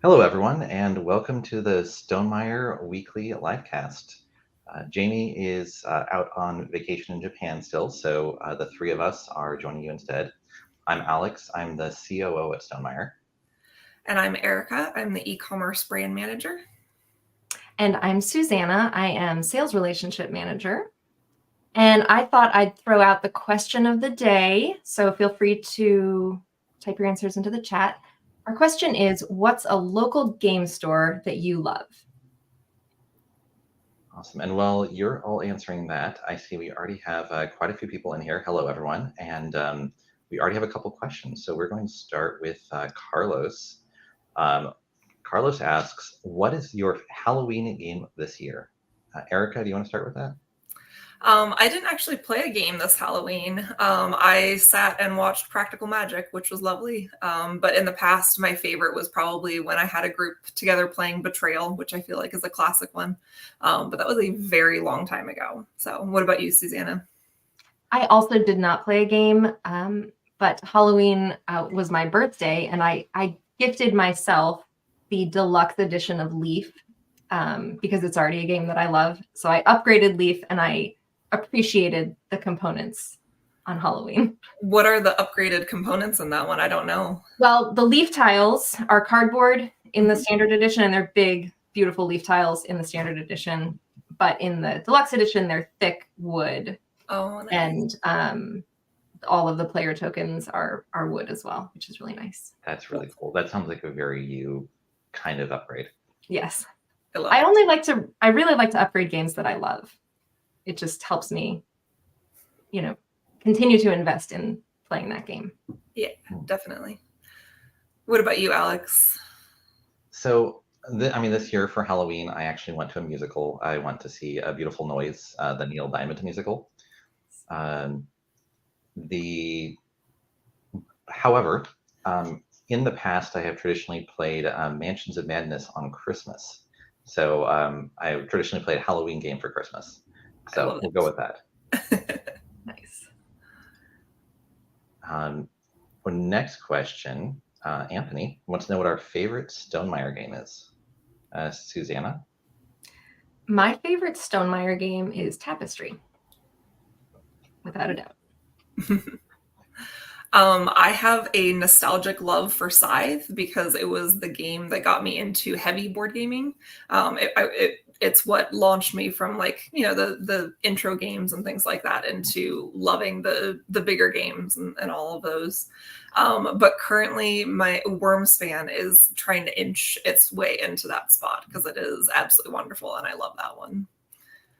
Hello, everyone, and welcome to the Stonemaier Weekly Livecast. Jamie is out on vacation in Japan still, so the three of us are joining you instead. I'm Alex. I'm the COO at Stonemaier. And I'm Erica. I'm the e-commerce brand manager. And I'm Susannah. I am sales relationship manager. And I thought I'd throw out the question of the day, so feel free to type your answers into the chat. Our question is, what's a local game store that you love? Awesome. And while you're all answering that, I see we already have quite a few people in here. Hello, everyone. And we already have a couple questions. So we're going to start with Carlos. Carlos asks, what is your Halloween game this year? Erica, do you want to start with that? I didn't actually play a game this Halloween. I sat and watched Practical Magic, which was lovely. But in the past, my favorite was probably when I had a group together playing Betrayal, which I feel like is a classic one. But that was a very long time ago. So what about you, Susannah? I also did not play a game, but Halloween was my birthday, and I gifted myself the deluxe edition of Leaf because it's already a game that I love. So I upgraded Leaf, and I appreciated the components on Halloween. What are the upgraded components in that one? I don't know. Well, the leaf tiles are cardboard in the standard edition, and they're big, beautiful leaf tiles in the standard edition. But in the deluxe edition, they're thick wood. Oh, nice. And all of the player tokens are wood as well, which is really nice. That's really cool. That sounds like a very you kind of upgrade. Yes. I really like to upgrade games that I love. It just helps me, continue to invest in playing that game. Yeah, definitely. What about you, Alex? So, this year for Halloween, I actually went to a musical. I went to see A Beautiful Noise, the Neil Diamond musical. However, in the past, I have traditionally played Mansions of Madness on Christmas. So I traditionally played a Halloween game for Christmas. So we'll go with that. Nice. For next question, Anthony wants to know what our favorite Stonemaier game is. Susannah? My favorite Stonemaier game is Tapestry, without a doubt. I have a nostalgic love for Scythe because it was the game that got me into heavy board gaming. It's what launched me from the intro games and things like that into loving the bigger games and all of those. But currently my Wormspan is trying to inch its way into that spot because it is absolutely wonderful and I love that one.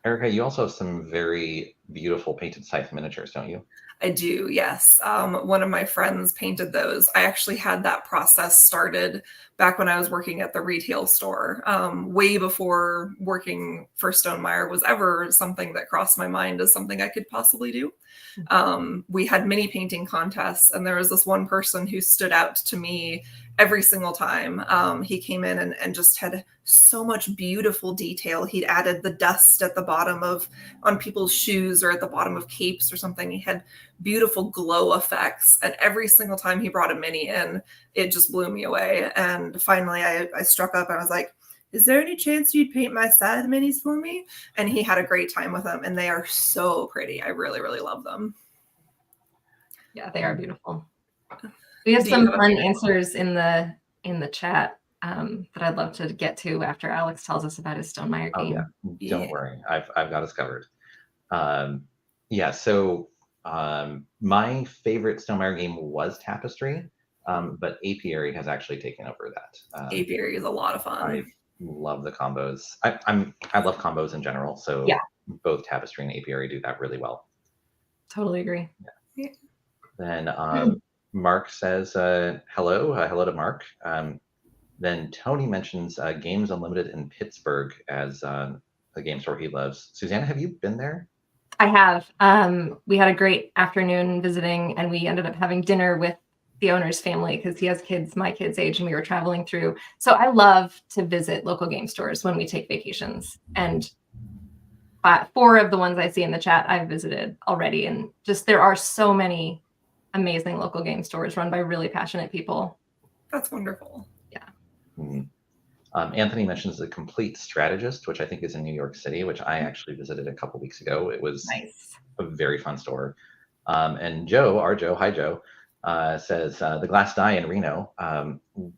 Erica, you also have some very beautiful painted Scythe miniatures, don't you? I do, yes. One of my friends painted those. I actually had that process started back when I was working at the retail store, way before working for Stonemaier was ever something that crossed my mind as something I could possibly do. We had mini painting contests, and there was this one person who stood out to me every single time. He came in and just had so much beautiful detail. He'd added the dust at the bottom on people's shoes or at the bottom of capes or something. He had beautiful glow effects. And every single time he brought a mini in, it just blew me away. And finally I struck up and I was like, is there any chance you'd paint my Scythe minis for me? And he had a great time with them. And they are so pretty. I really, really love them. Yeah, they are beautiful. We have some fun answers in the chat that I'd love to get to after Alex tells us about his Stonemaier game. Yeah. Don't worry, I've got us covered. So my favorite Stonemaier game was Tapestry, but Apiary has actually taken over that. Apiary is a lot of fun. I love the combos. I love combos in general, so yeah. Both Tapestry and Apiary do that really well. Totally agree. Yeah. Then Mark says hello. Hello to Mark. Then Tony mentions Games Unlimited in Pittsburgh as a game store he loves. Susannah, have you been there? I have. We had a great afternoon visiting, and we ended up having dinner with the owner's family because he has kids my kids' age, and we were traveling through. So I love to visit local game stores when we take vacations. And 4 of the ones I see in the chat I've visited already. And just there are so many amazing local game stores run by really passionate people. That's wonderful. Yeah. Anthony mentions The Complete Strategist, which I think is in New York City, which I actually visited a couple weeks ago. It was Nice. a very fun store. And Joe, our Joe, hi Joe, says The Glass Die in Reno.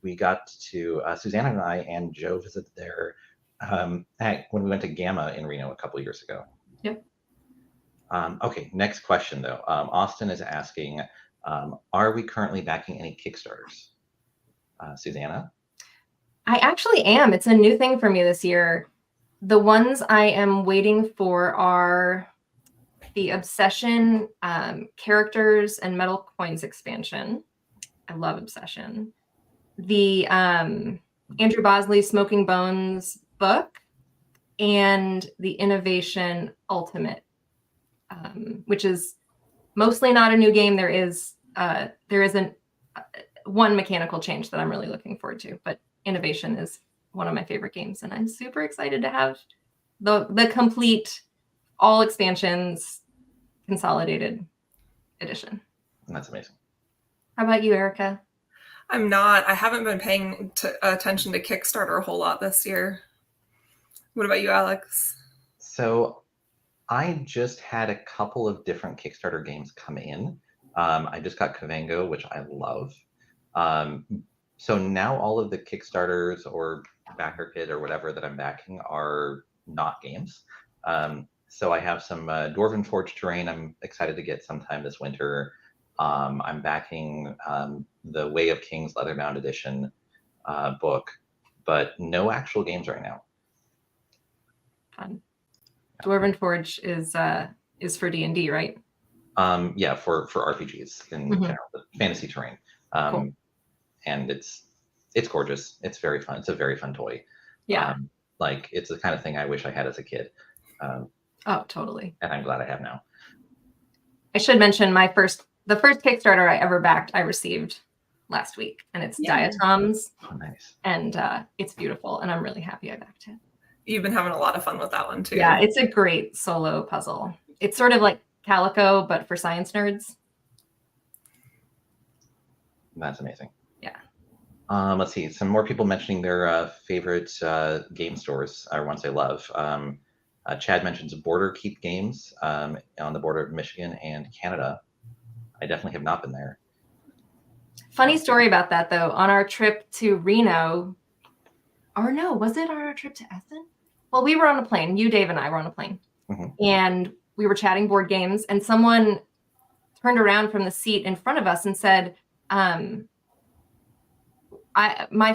We got to, Susannah and I and Joe visited there when we went to Gamma in Reno a couple years ago. Yep. Okay, next question though. Austin is asking, are we currently backing any Kickstarters? Susannah? I actually am. It's a new thing for me this year. The ones I am waiting for are the Obsession characters and metal coins expansion. I love Obsession. The Andrew Bosley Smoking Bones book, and the Innovation Ultimate, which is mostly not a new game. There isn't one mechanical change that I'm really looking forward to, but Innovation is one of my favorite games, and I'm super excited to have the complete, all expansions, consolidated edition. That's amazing. How about you, Erica? I'm not. I haven't been paying attention to Kickstarter a whole lot this year. What about you, Alex? So I just had a couple of different Kickstarter games come in. I just got Kavango, which I love. So now all of the Kickstarters or Backer Kit or whatever that I'm backing are not games. So I have some Dwarven Forge terrain I'm excited to get sometime this winter. I'm backing the Way of Kings Leatherbound Edition book, but no actual games right now. Fun. Dwarven Forge is for D&D, right? Yeah, for RPGs in general, the fantasy terrain. Cool. And it's gorgeous. It's very fun. It's a very fun toy. Yeah. Like it's the kind of thing I wish I had as a kid. Oh, totally. And I'm glad I have now. I should mention the first Kickstarter I ever backed, I received last week, and it's Diatoms. Oh, nice. And it's beautiful, and I'm really happy I backed it. You've been having a lot of fun with that one too. Yeah, it's a great solo puzzle. It's sort of like Calico, but for science nerds. That's amazing. Yeah. Let's see. Some more people mentioning their favorite game stores or ones they love. Chad mentions Border Keep Games on the border of Michigan and Canada. I definitely have not been there. Funny story about that, though. On our trip to Reno, or no, was it on our trip to Essen? Well, we were on a plane. You, Dave, and I were on a plane. And we were chatting board games, and someone turned around from the seat in front of us and said, my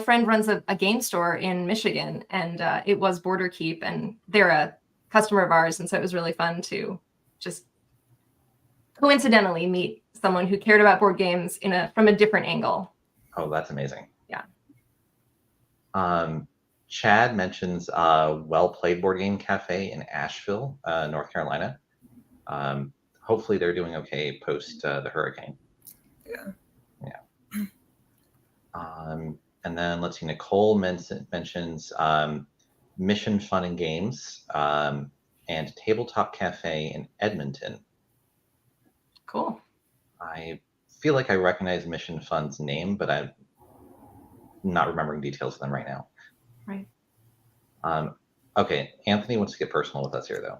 friend runs a game store in Michigan, and it was Border Keep, and they're a customer of ours. And so it was really fun to just coincidentally meet someone who cared about board games from a different angle. Oh, that's amazing. Yeah. Chad mentions Well Played Board Game Cafe in Asheville, North Carolina. Hopefully they're doing okay post the hurricane. Yeah. And then let's see, Nicole mentions Mission Fun and Games and Tabletop Cafe in Edmonton. Cool. I feel like I recognize Mission Fun's name, but I'm not remembering details of them right now. Right. Okay, Anthony wants to get personal with us here, though.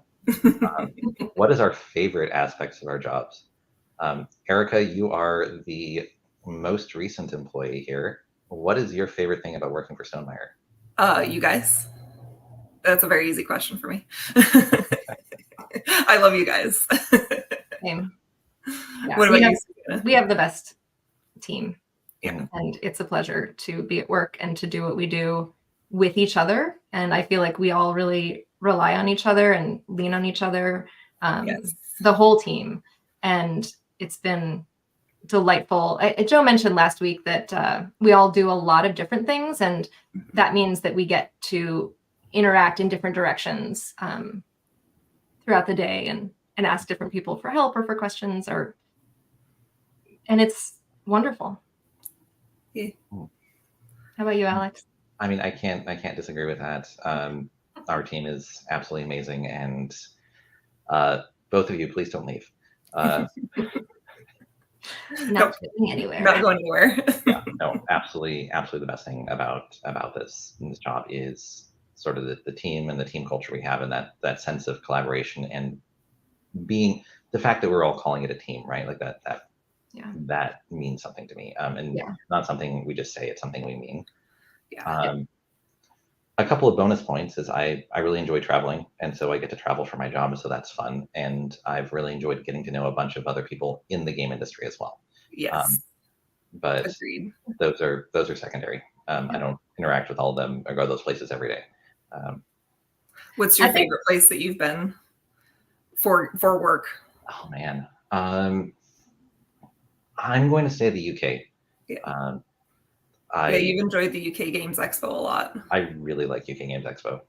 What is our favorite aspects of our jobs? Erica, you are the most recent employee here. What is your favorite thing about working for Stonemaier? You guys. That's a very easy question for me. I love you guys. Same. Yeah, what about you? We have the best team. Yeah. And it's a pleasure to be at work and to do what we do with each other. And I feel like we all really rely on each other and lean on each other, the whole team. And it's been delightful. Joe mentioned last week that we all do a lot of different things, and that means that we get to interact in different directions throughout the day and ask different people for help or for questions, and it's wonderful. Yeah. How about you, Alex? I mean, I can't disagree with that. Our team is absolutely amazing, and both of you, please don't leave. Not going anywhere. Not going anywhere. Yeah, no, absolutely the best thing about this job is sort of the team and the team culture we have, and that sense of collaboration and being the fact that we're all calling it a team, right? Like that means something to me. And not something we just say, it's something we mean. A couple of bonus points is I really enjoy traveling, and so I get to travel for my job, so that's fun. And I've really enjoyed getting to know a bunch of other people in the game industry as well. Yes. But agreed. Those are secondary. I don't interact with all of them or go to those places every day. What's your favorite place that you've been for work? Oh man, I'm going to say the UK. Yeah. You've enjoyed the UK Games Expo a lot. I really like UK Games Expo.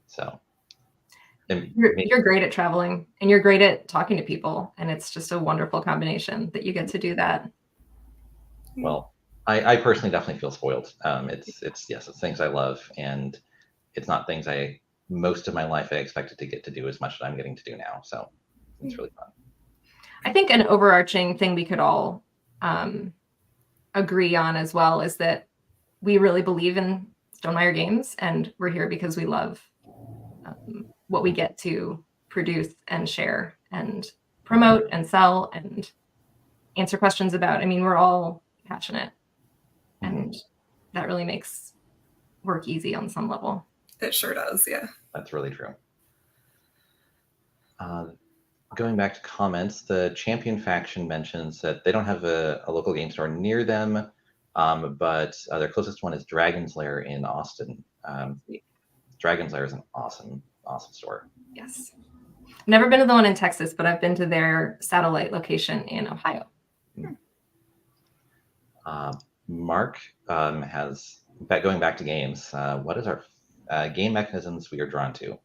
So you're great at traveling, and you're great at talking to people, and it's just a wonderful combination that you get to do that. Well, I personally definitely feel spoiled. It's things I love, and it's not things most of my life I expected to get to do as much as I'm getting to do now. So it's really fun. I think an overarching thing we could all agree on as well is that we really believe in Stonemaier Games, and we're here because we love what we get to produce and share and promote and sell and answer questions about. I mean, we're all passionate, and that really makes work easy on some level. It sure does, yeah. That's really true. Going back to comments, the Champion faction mentions that they don't have a local game store near them, but their closest one is Dragon's Lair in Austin. Dragon's Lair is an awesome store. Yes. I've never been to the one in Texas, but I've been to their satellite location in Ohio. Mark has, going back to games, what is our game mechanisms we are drawn to?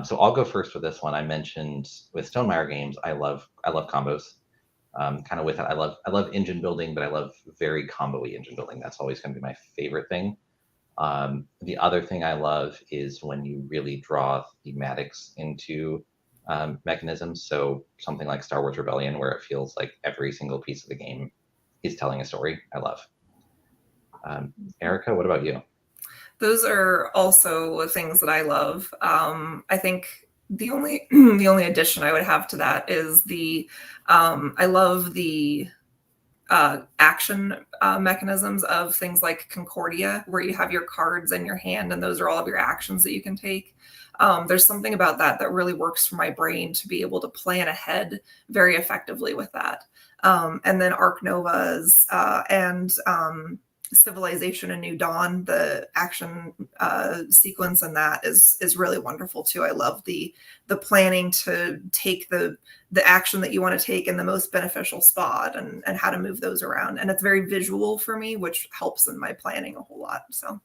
So I'll go first for this one. I mentioned with Stonemaier Games, I love combos. Kind of with it, I love engine building, but I love very combo-y engine building. That's always going to be my favorite thing. The other thing I love is when you really draw thematics into mechanisms. So something like Star Wars Rebellion, where it feels like every single piece of the game is telling a story. I love. Erica, what about you? Those are also things that I love. I think the only addition I would have to that is I love the action mechanisms of things like Concordia, where you have your cards in your hand, and those are all of your actions that you can take. There's something about that really works for my brain to be able to plan ahead very effectively with that. And then Arc Novas and Civilization: A New Dawn, the action sequence in that is really wonderful too. I love the planning to take the action that you want to take in the most beneficial spot and how to move those around. And it's very visual for me, which helps in my planning a whole lot. So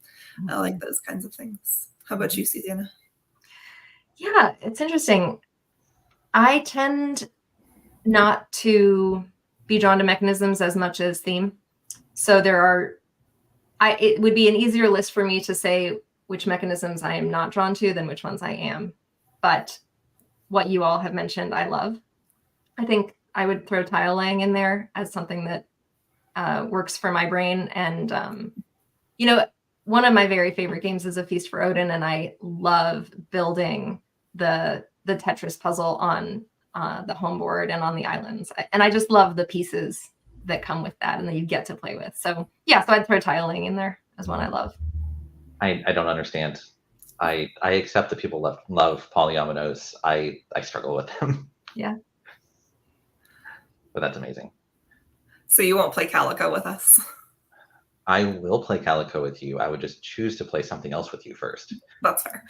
I like those kinds of things. How about you, Susannah? Yeah, it's interesting. I tend not to be drawn to mechanisms as much as theme. So it would be an easier list for me to say which mechanisms I am not drawn to than which ones I am. But what you all have mentioned, I love. I think I would throw tile laying in there as something that works for my brain. And, one of my very favorite games is A Feast for Odin, and I love building the Tetris puzzle on the home board and on the islands. And I just love the pieces that come with that and that you get to play with. So yeah, so I'd throw tiling in there as one I love. I don't understand. I accept that people love polyominoes. I struggle with them. Yeah. But that's amazing. So you won't play Calico with us? I will play Calico with you. I would just choose to play something else with you first. That's fair.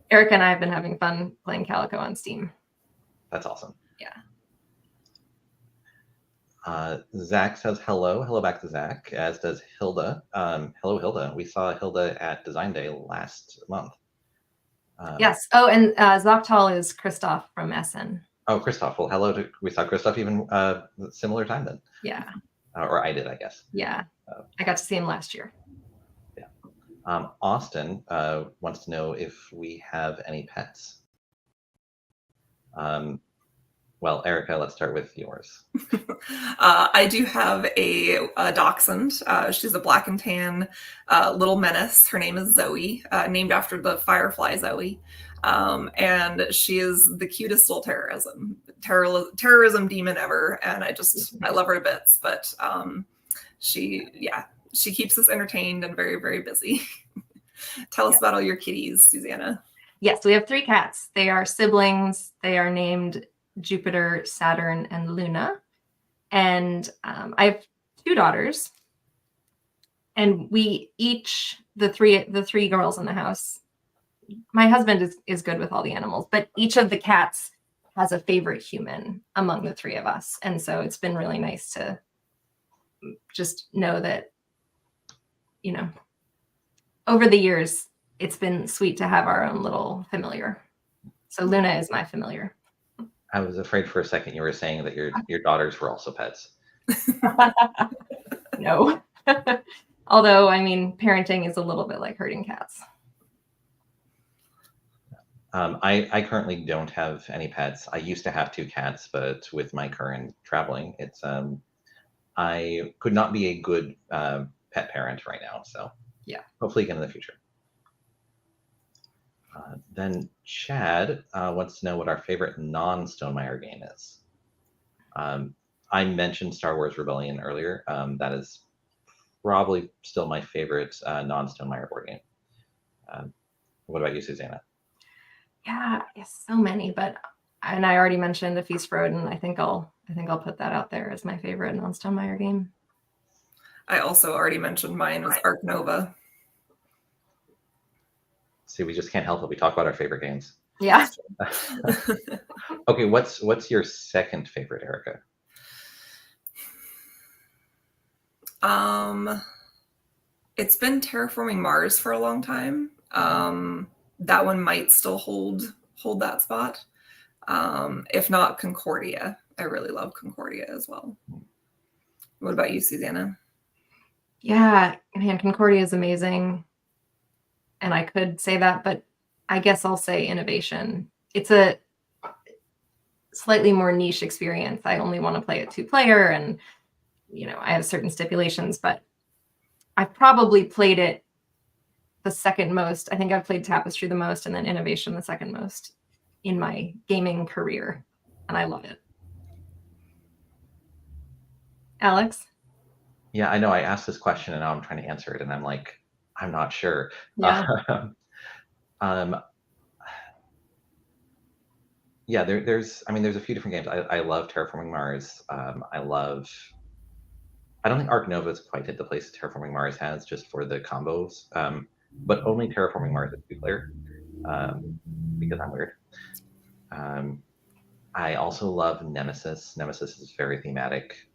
Eric and I have been having fun playing Calico on Steam. That's awesome. Yeah. Zach says hello. Hello back to Zach, as does Hilda. Hello, Hilda. We saw Hilda at Design Day last month. Yes. Oh, and Zoctal is Christoph from SN. Oh, Christoph. Well, hello. We saw Christoph even similar time then. Yeah. Or I did, I guess. Yeah. I got to see him last year. Yeah. Austin wants to know if we have any pets. Well, Erica, let's start with yours. I do have a dachshund. She's a black and tan little menace. Her name is Zoe, named after the firefly Zoe. And she is the cutest little terrorism demon ever. And I love her to bits. But she keeps us entertained and very, very busy. Tell us about all your kitties, Susannah. Yes, we have 3 cats. They are siblings. They are named Jupiter, Saturn, and Luna. And I have 2 daughters. And we each, the three girls in the house, my husband is good with all the animals, but each of the cats has a favorite human among the 3 of us. And so it's been really nice to just know that, you know, over the years, it's been sweet to have our own little familiar. So Luna is my familiar. I was afraid for a second you were saying that your daughters were also pets. No. Although, I mean, parenting is a little bit like herding cats. I currently don't have any pets. I used to have 2 cats, but with my current traveling, it's I could not be a good pet parent right now. So yeah, hopefully again in the future. Then Chad wants to know what our favorite non-Stonemaier game is. I mentioned Star Wars Rebellion earlier. That is probably still my favorite non-Stonemaier board game. What about you, Susannah? Yeah, yes, so many, and I already mentioned A Feast for Odin. I think I'll put that out there as my favorite non-Stonemaier game. I also already mentioned mine was Arc Nova. See, we just can't help it. We talk about our favorite games. Yeah. Okay, what's your second favorite, Erica? It's been Terraforming Mars for a long time. That one might still hold that spot. If not, Concordia. I really love Concordia as well. What about you, Susannah? Yeah, man, Concordia is amazing. And I could say that, but I guess I'll say Innovation. It's a slightly more niche experience. I only want to play it 2-player, and you know, I have certain stipulations, but I've probably played it the second most. I think I've played Tapestry the most, and then Innovation the second most in my gaming career, and I love it. Alex? Yeah, I know. I asked this question, and now I'm trying to answer it, and I'm like, I'm not sure. Yeah. Yeah, there's a few different games. I love Terraforming Mars. I don't think Arc Nova has quite hit the place Terraforming Mars has, just for the combos. But only Terraforming Mars is 2-player, because I'm weird. I also love Nemesis. Nemesis is very thematic.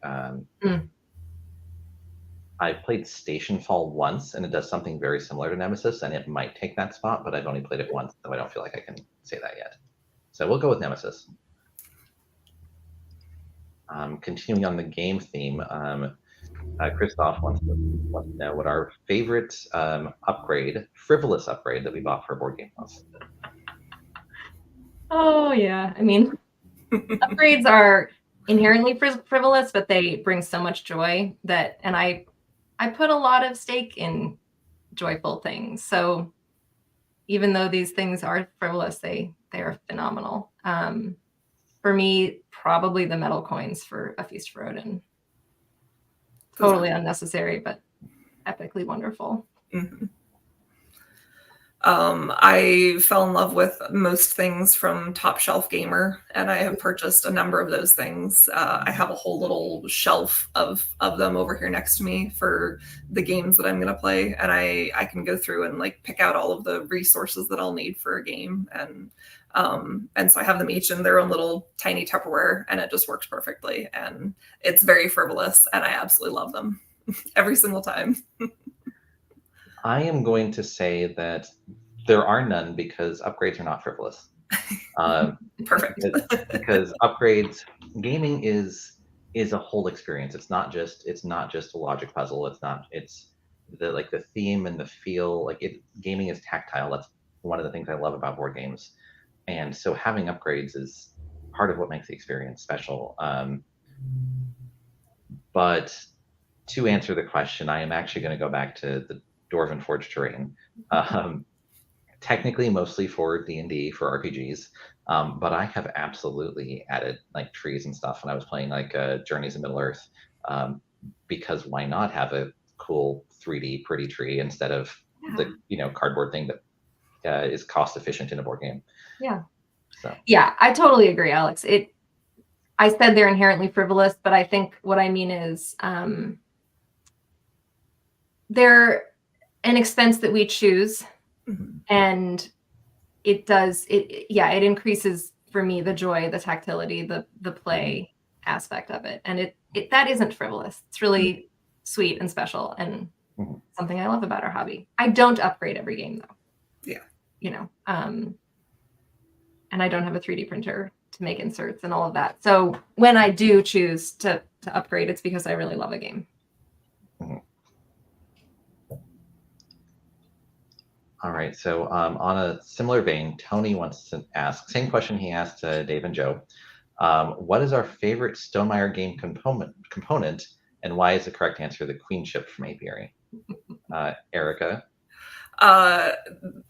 I played Stationfall once, and it does something very similar to Nemesis, and it might take that spot, but I've only played it once, so I don't feel like I can say that yet. So we'll go with Nemesis. Continuing on the game theme, Christoph wants to know what our favorite Frivolous upgrade that we bought for a board game was. Oh, yeah. I mean, upgrades are inherently frivolous, but they bring so much joy and I put a lot of stake in joyful things. So even though these things are frivolous, they are phenomenal. For me, probably the metal coins for A Feast for Odin. Totally unnecessary, but epically wonderful. Mm-hmm. I fell in love with most things from Top Shelf Gamer, and I have purchased a number of those things. I have a whole little shelf of them over here next to me for the games that I'm going to play, and I can go through and like pick out all of the resources that I'll need for a game, and so I have them each in their own little tiny Tupperware, and it just works perfectly, and it's very frivolous, and I absolutely love them every single time. I am going to say that there are none because upgrades are not frivolous. Perfect. because upgrades, gaming is a whole experience. It's not just a logic puzzle. It's the theme and the feel. Gaming is tactile. That's one of the things I love about board games. And so having upgrades is part of what makes the experience special. But to answer the question, I am actually going to go back to the Dwarven Forge terrain. Technically, mostly for D&D, for RPGs, but I have absolutely added like trees and stuff when I was playing like Journeys in Middle Earth, because why not have a cool 3D pretty tree instead of the cardboard thing that is cost efficient in a board game. Yeah. So yeah, I totally agree, Alex. I said they're inherently frivolous, but I think what I mean is they're an expense that we choose, and it increases for me the joy, the tactility, the play aspect of it, and it that isn't frivolous. It's really sweet and special, and something I love about our hobby. I don't upgrade every game though. Yeah, and I don't have a 3D printer to make inserts and all of that. So when I do choose to upgrade, it's because I really love a game. All right. So on a similar vein, Tony wants to ask, same question he asked Dave and Joe. What is our favorite Stonemaier game component, and why is the correct answer the queenship from Apiary? Erica? I'm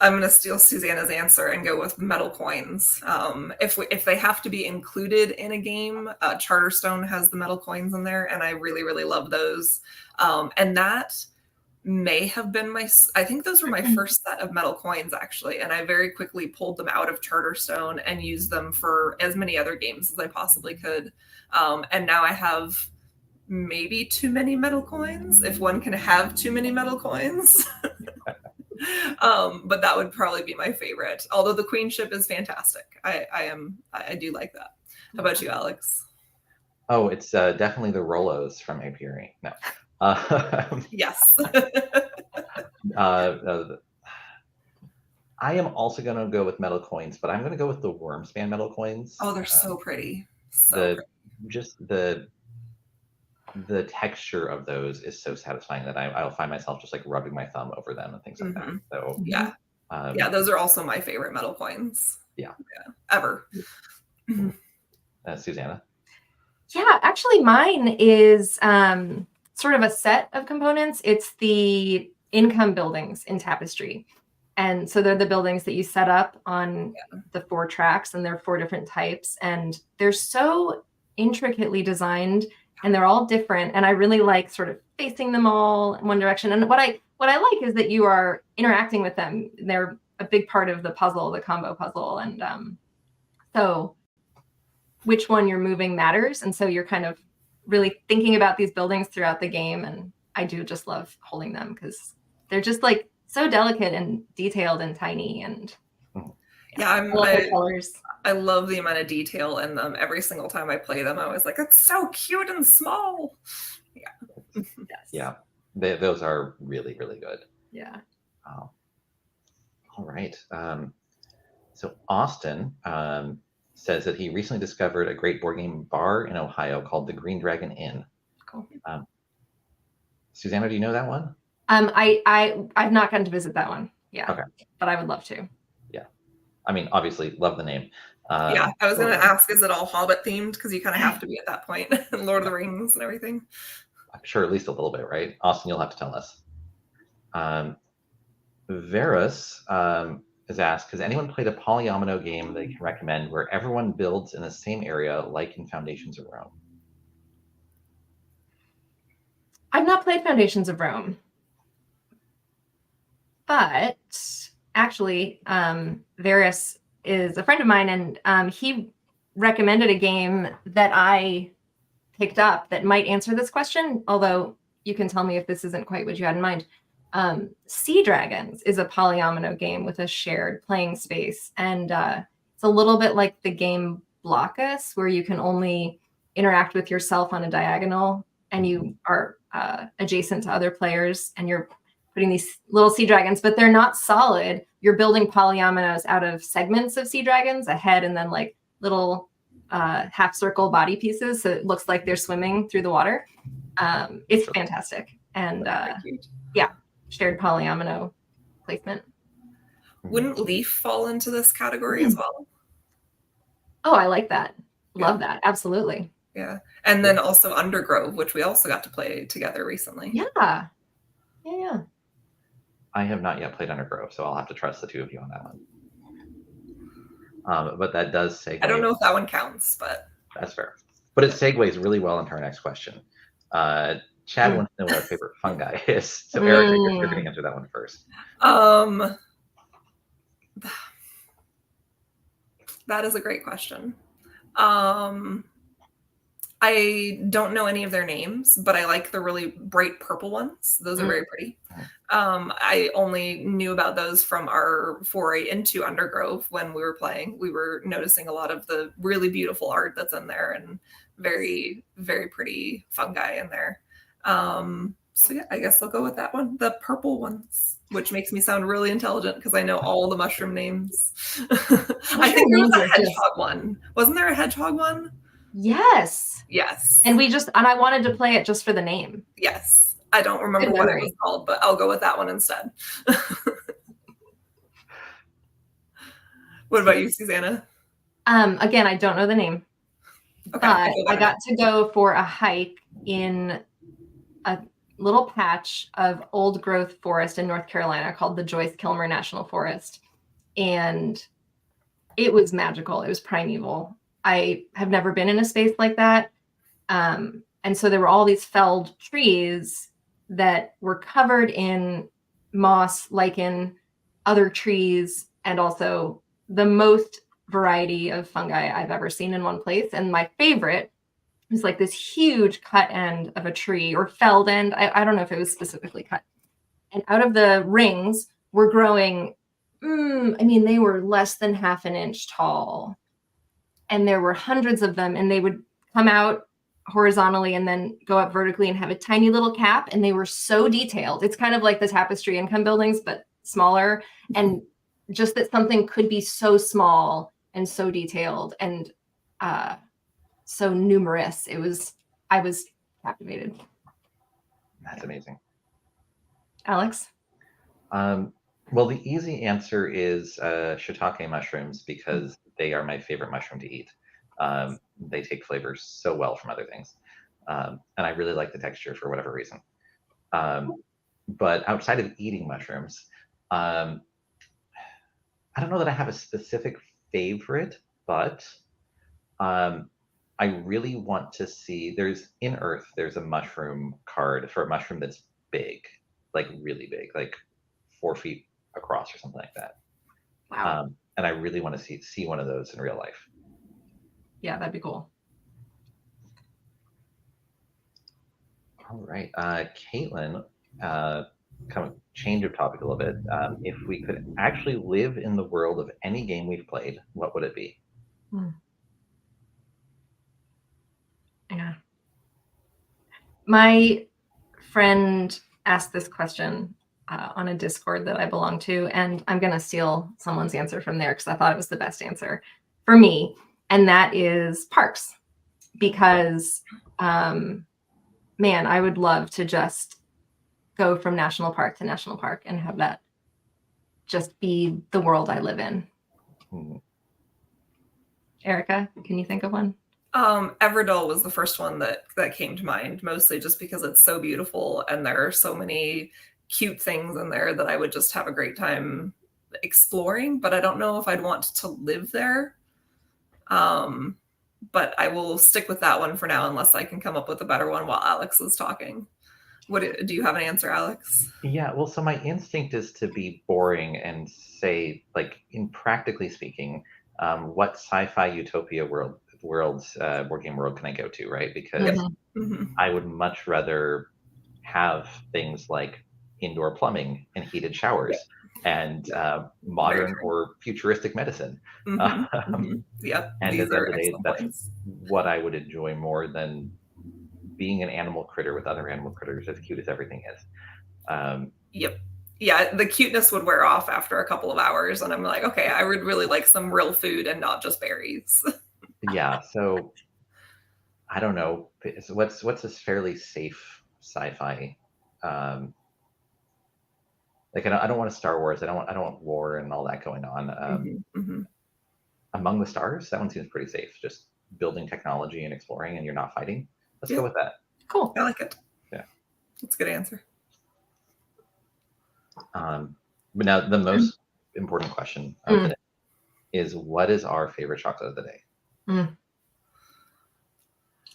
going to steal Susannah's answer and go with metal coins. If they have to be included in a game, Charterstone has the metal coins in there, and I really, really love those. And that may have been I think those were my first set of metal coins, actually, and I very quickly pulled them out of Charterstone and used them for as many other games as I possibly could. And now I have maybe too many metal coins, if one can have too many metal coins. But that would probably be my favorite. Although the queenship is fantastic. I do like that. How about you, Alex? Oh, it's definitely the Rolos from Apiary. No. Yes. I am also going to go with metal coins, but I'm going to go with the Wormspan metal coins. Oh, they're so pretty. Just the texture of those is so satisfying that I'll find myself just like rubbing my thumb over them and things like that. So yeah, those are also my favorite metal coins. Yeah, ever. Susannah? Yeah, actually mine is sort of a set of components. It's the income buildings in Tapestry. And so they're the buildings that you set up on the 4 tracks, and there are 4 different types, and they're so intricately designed, and they're all different. And I really like sort of facing them all in one direction. And what I like is that you are interacting with them. They're a big part of the puzzle, the combo puzzle. And so which one you're moving matters. And so you're kind of really thinking about these buildings throughout the game. And I do just love holding them because they're just like so delicate and detailed and tiny. And I love the amount of detail in them. Every single time I play them, I was like, it's so cute and small. Yeah. Yes. Yeah. Those are really, really good. Yeah. All right. So Austin says that he recently discovered a great board game bar in Ohio called the Green Dragon Inn. Cool. Susannah, do you know that one? I've not gotten to visit that one. Yeah. Okay. But I would love to. Yeah. I mean, obviously, love the name. I was going to ask, is it all Hobbit themed? Because you kind of have to be at that point. Lord of the Rings and everything. I'm sure at least a little bit, right? Austin, you'll have to tell us. Varus is asked, has anyone played a Polyomino game they can recommend where everyone builds in the same area like in Foundations of Rome? I've not played Foundations of Rome. But actually, Varus is a friend of mine, and he recommended a game that I picked up that might answer this question, although you can tell me if this isn't quite what you had in mind. Sea Dragons is a Polyomino game with a shared playing space, and it's a little bit like the game Blockus, where you can only interact with yourself on a diagonal, and you are adjacent to other players, and you're putting these little sea dragons, but they're not solid. You're building polyominoes out of segments of sea dragons, a head, and then like little half circle body pieces. So it looks like they're swimming through the water. It's fantastic. And shared polyomino placement. Wouldn't Leaf fall into this category as well? Oh, I like that. Love that. Absolutely. Yeah. And then also Undergrove, which we also got to play together recently. Yeah. Yeah. I have not yet played Undergrove, so I'll have to trust the two of you on that one. But that does segue. I don't know if that one counts, but that's fair. But it segues really well into our next question. Chad wants to know what our favorite fungi is. So Erica, you're going to answer that one first. That is a great question. I don't know any of their names, but I like the really bright purple ones. Those are very pretty. I only knew about those from our foray into Undergrove when we were playing. We were noticing a lot of the really beautiful art that's in there and very, very pretty fungi in there. So yeah, I guess I'll go with that one. The purple ones, which makes me sound really intelligent because I know all the mushroom names. I think there was a hedgehog one. Wasn't there a hedgehog one? Yes. Yes. And I wanted to play it just for the name. Yes. I don't remember what it was called, but I'll go with that one instead. What about you, Susannah? Again, I don't know the name. Okay, but I got to go for a hike in a little patch of old growth forest in North Carolina called the Joyce Kilmer National Forest. And it was magical. It was primeval. I have never been in a space like that. And so there were all these felled trees that were covered in moss, lichen, other trees, and also the most variety of fungi I've ever seen in one place. And my favorite was like this huge cut end of a tree, or felled end. I don't know if it was specifically cut. And out of the rings were growing, they were less than half an inch tall. And there were hundreds of them, and they would come out horizontally and then go up vertically and have a tiny little cap. And they were so detailed. It's kind of like the Tapestry Income buildings, but smaller. And just that something could be so small and so detailed and so numerous. I was captivated. That's amazing. Alex? Well, the easy answer is shiitake mushrooms, because they are my favorite mushroom to eat. They take flavors so well from other things. And I really like the texture for whatever reason. But outside of eating mushrooms, I don't know that I have a specific favorite, but I really want to see, there's a mushroom card for a mushroom that's big, like really big, like 4 feet across or something like that. Wow. And I really want to see one of those in real life. Yeah, that'd be cool. All right. Caitlin, kind of change of topic a little bit. If we could actually live in the world of any game we've played, what would it be? Yeah. My friend asked this question on a Discord that I belong to, and I'm going to steal someone's answer from there because I thought it was the best answer for me, and that is parks. Because, man, I would love to just go from national park to national park and have that just be the world I live in. Erica, can you think of one? Everdell was the first one that came to mind, mostly just because it's so beautiful and there are so many cute things in there that I would just have a great time exploring, but I don't know if I'd want to live there. But I will stick with that one for now, unless I can come up with a better one while Alex is talking. Do you have an answer, Alex? Yeah, well, so my instinct is to be boring and say, like, in practically speaking, what sci-fi utopia world board game world can I go to, right? Because I would much rather have things like indoor plumbing and heated showers and modern or futuristic medicine. Yep. And at the end of the day, that's what I would enjoy more than being an animal critter with other animal critters, as cute as everything is. Yep. Yeah, the cuteness would wear off after a couple of hours, and I'm like, okay, I would really like some real food and not just berries. Yeah, so I don't know. What's this fairly safe sci-fi? Like I don't want a Star Wars. I don't want war and all that going on. Among the Stars, that one seems pretty safe. Just building technology and exploring, and you're not fighting. Let's Yeah. go with that. Cool. I like it. Yeah. That's a good answer. But now the most important question of the day is, what is our favorite chocolate of the day?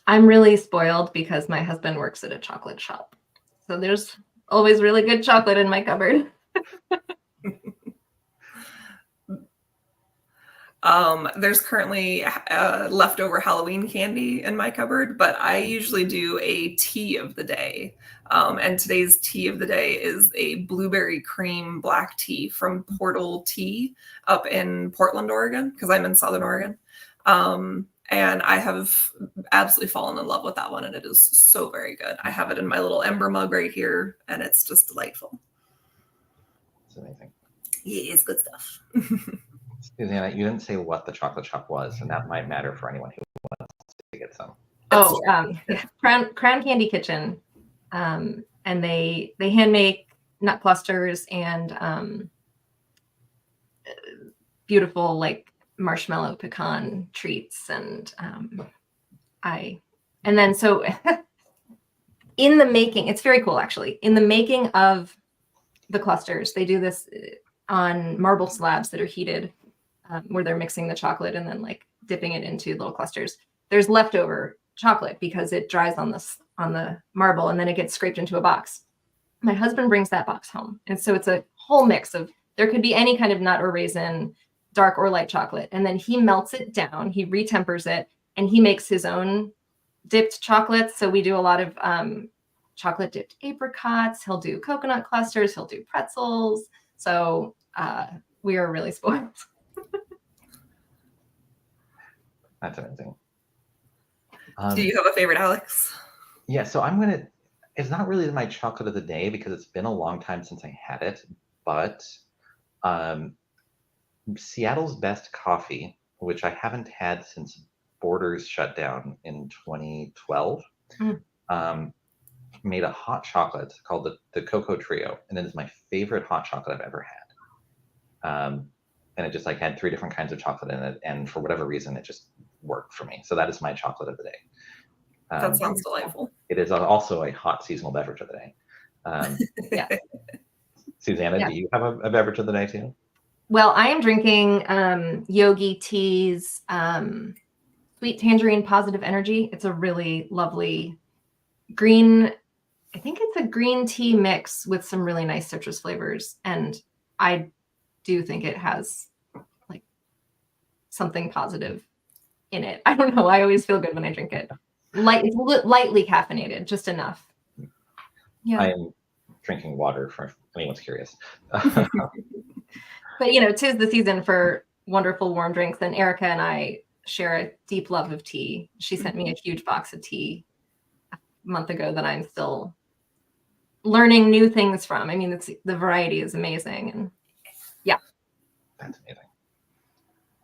I'm really spoiled because my husband works at a chocolate shop. So there's always really good chocolate in my cupboard. There's currently leftover Halloween candy in my cupboard, but I usually do a tea of the day. And today's tea of the day is a blueberry cream black tea from Portal Tea up in Portland, Oregon, because I'm in Southern Oregon. And I have absolutely fallen in love with that one, and it is so very good. I have it in my little ember mug right here, and it's just delightful. It's amazing. Yeah, it's good stuff. Susannah, you didn't say what the chocolate shop was, and that might matter for anyone who wants to get some. Yeah. Crown Candy Kitchen, and they hand make nut clusters and beautiful like marshmallow pecan treats, and then so in the making, it's very cool actually. In the making of the clusters, they do this on marble slabs that are heated, where they're mixing the chocolate and then like dipping it into little clusters. There's leftover chocolate because it dries on the marble, and then it gets scraped into a box. My husband brings that box home, and so it's a whole mix of, there could be any kind of nut or raisin, dark or light chocolate, and then he melts it down, he retempers it, and he makes his own dipped chocolates. So we do a lot of chocolate dipped apricots. He'll do coconut clusters. He'll do pretzels. So we are really spoiled. That's amazing. Do you have a favorite, Alex? Yeah, so it's not really my chocolate of the day because it's been a long time since I had it, but Seattle's Best Coffee, which I haven't had since Borders shut down in 2012, made a hot chocolate called the Cocoa Trio, and it is my favorite hot chocolate I've ever had. And it just like had 3 different kinds of chocolate in it, and for whatever reason, it just worked for me. So that is my chocolate of the day. That sounds delightful. It is also a hot seasonal beverage of the day. Yeah. Susannah, do you have a beverage of the day too? Well, I am drinking Yogi Tea's Sweet Tangerine Positive Energy. It's a really lovely green, I think it's a green tea mix with some really nice citrus flavors. And I do think it has like something positive in it. I don't know. I always feel good when I drink it. It's lightly caffeinated, just enough. Yeah. I'm drinking water for anyone's curious. But, 'tis the season for wonderful warm drinks. And Erica and I share a deep love of tea. She sent me a huge box of tea a month ago that I'm still learning new things from. I mean, the variety is amazing. And yeah. That's amazing.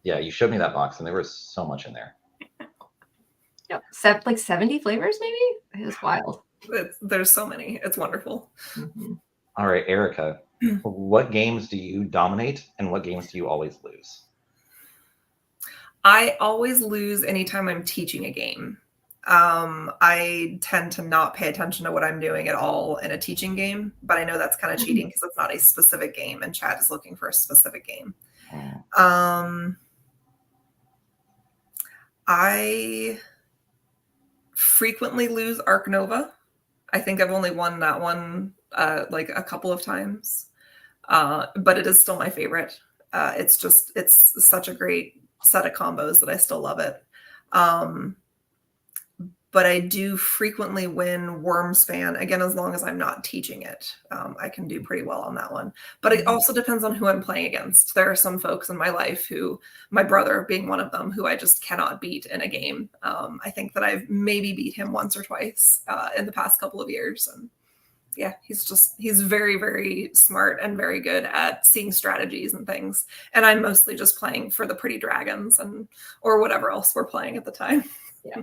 Yeah, you showed me that box and there was so much in there. Yep. Like 70 flavors, maybe? It was wild. There's so many. It's wonderful. Mm-hmm. All right, Erica, what games do you dominate and what games do you always lose? I always lose anytime I'm teaching a game. I tend to not pay attention to what I'm doing at all in a teaching game, but I know that's kind of cheating because it's not a specific game and Chad is looking for a specific game. I frequently lose Arc Nova. I think I've only won that one like a couple of times, but it is still my favorite. It's such a great set of combos that I still love it. But I do frequently win Wormspan, again, as long as I'm not teaching it. I can do pretty well on that one. But it also depends on who I'm playing against. There are some folks in my life who, my brother being one of them, who I just cannot beat in a game. I think that I've maybe beat him once or twice in the past couple of years. And yeah, he's very, very smart and very good at seeing strategies and things. And I'm mostly just playing for the pretty dragons or whatever else we're playing at the time. Yeah.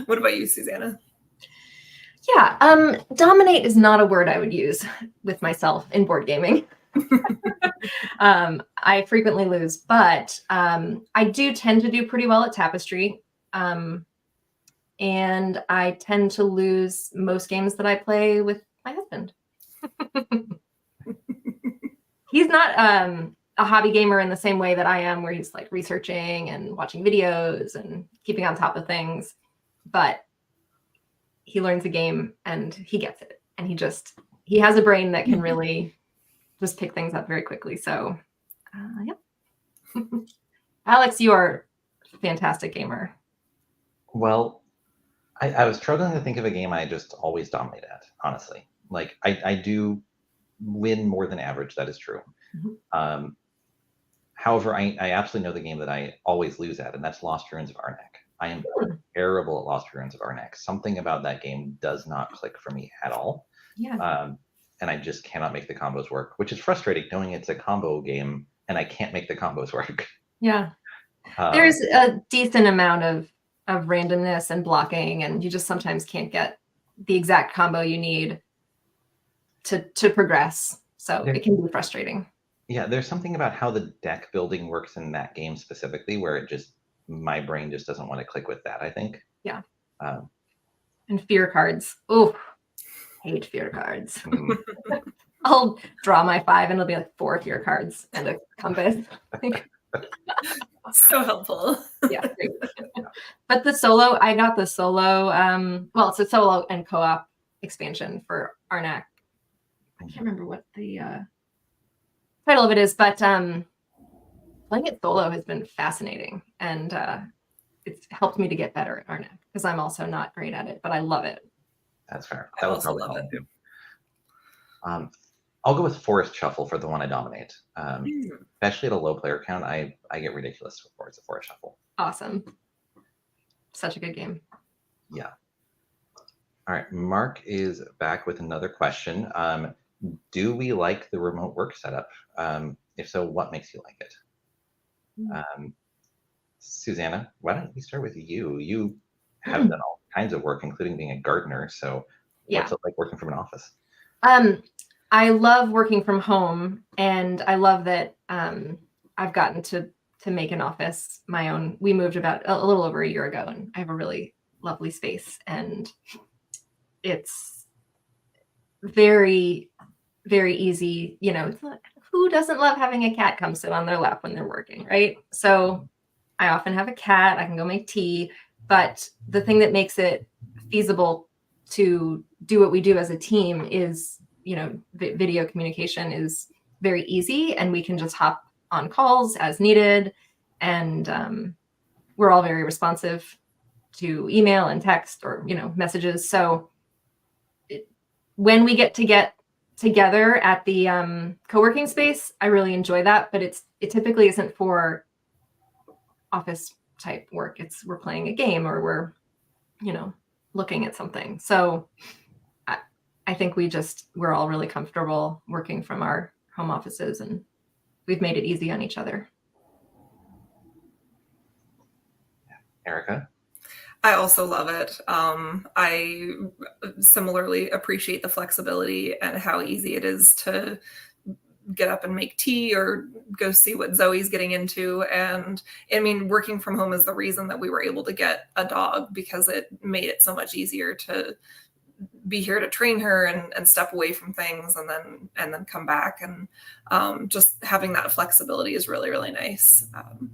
What about you, Susannah? Yeah, dominate is not a word I would use with myself in board gaming. I frequently lose, but I do tend to do pretty well at Tapestry. And I tend to lose most games that I play with my husband. He's not a hobby gamer in the same way that I am, where he's like researching and watching videos and keeping on top of things. But he learns a game and he gets it. And he has a brain that can really just pick things up very quickly. So, yeah. Alex, you are a fantastic gamer. Well, I was struggling to think of a game I just always dominate at, honestly. Like, I do win more than average, that is true. Mm-hmm. However, I absolutely know the game that I always lose at, and that's Lost Ruins of Arnak. I am terrible at Lost Ruins of Arnak. Something about that game does not click for me at all. Yeah. And I just cannot make the combos work, which is frustrating knowing it's a combo game and I can't make the combos work. Yeah. There's a decent amount of randomness and blocking, and you just sometimes can't get the exact combo you need to progress. So it can be frustrating. Yeah, there's something about how the deck building works in that game specifically where my brain just doesn't want to click with that, I think. Yeah. And fear cards. Oh, hate fear cards. I'll draw my 5 and it'll be like 4 fear cards and a compass. So helpful. Yeah, great. But I got the solo, well, it's a solo and co-op expansion for Arnak. I can't remember what the title of it is, but playing it solo has been fascinating, and it's helped me to get better at Arnak because I'm also not great at it, but I love it. That's fair. That was probably love it too. I'll go with Forest Shuffle for the one I dominate. Especially at a low player count, I get ridiculous with Forest Shuffle. Awesome. Such a good game. Yeah. All right. Mark is back with another question. Do we like the remote work setup? If so, what makes you like it? Susannah, why don't we start with you? You have done all kinds of work, including being a gardener. So what's it like working from an office? I love working from home, and I love that I've gotten to make an office my own. We moved about a little over a year ago, and I have a really lovely space, and it's very, very easy. You know, who doesn't love having a cat come sit on their lap when they're working, right? So I often have a cat. I can go make tea, but the thing that makes it feasible to do what we do as a team is, video communication is very easy, and we can just hop on calls as needed. And we're all very responsive to email and text or, messages. So when we get together at the co-working space, I really enjoy that, but it typically isn't for office type work. We're playing a game or we're, looking at something. So I think we're all really comfortable working from our home offices, and we've made it easy on each other. Erica? I also love it. I similarly appreciate the flexibility and how easy it is to get up and make tea or go see what Zoe's getting into. And I mean, working from home is the reason that we were able to get a dog, because it made it so much easier to be here to train her and step away from things and then come back. And just having that flexibility is really, really nice.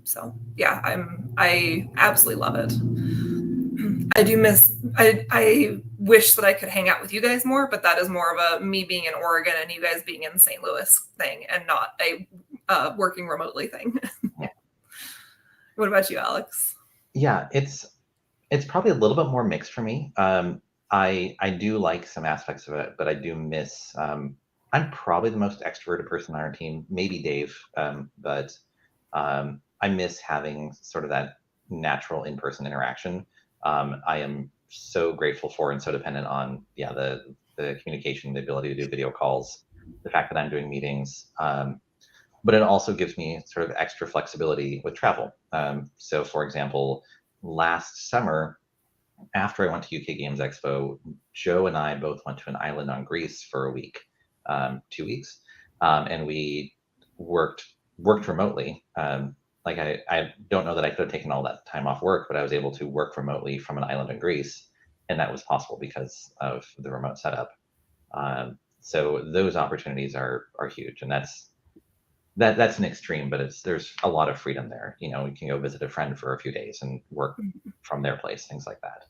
So yeah, I absolutely love it. I wish that I could hang out with you guys more, but that is more of a me being in Oregon and you guys being in St. Louis thing, and not a working remotely thing. What about you, Alex? Yeah, it's probably a little bit more mixed for me. I do like some aspects of it, but I do miss, I'm probably the most extroverted person on our team, maybe Dave, but I miss having sort of that natural in-person interaction. I am so grateful for and so dependent on, the communication, the ability to do video calls, the fact that I'm doing meetings, but it also gives me sort of extra flexibility with travel. So for example, last summer, after I went to UK Games Expo, Joe and I both went to an island on Greece for a week, 2 weeks, and we worked remotely. like I don't know that I could have taken all that time off work, but I was able to work remotely from an island in Greece, and that was possible because of the remote setup. So those opportunities are huge, and that's an extreme, but there's a lot of freedom there. You know, you can go visit a friend for a few days and work from their place, things like that.